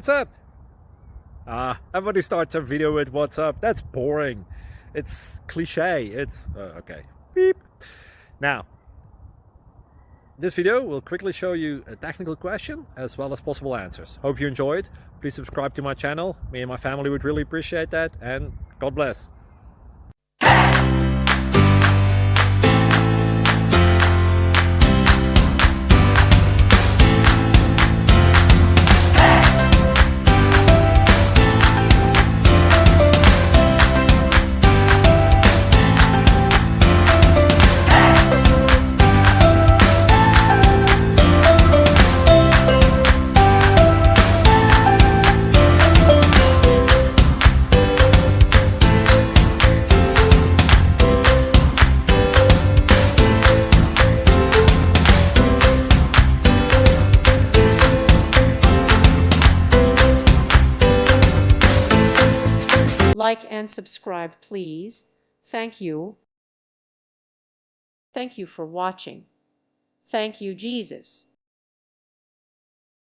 What's up? Everybody starts a video with what's up. That's boring. It's cliche. It's okay. Beep. Now, this video will quickly show you a technical question as well as possible answers. Hope you enjoyed. Please subscribe to my channel. Me and my family would really appreciate that, and God bless. Like and subscribe, please. Thank you. Thank you for watching. Thank you, Jesus.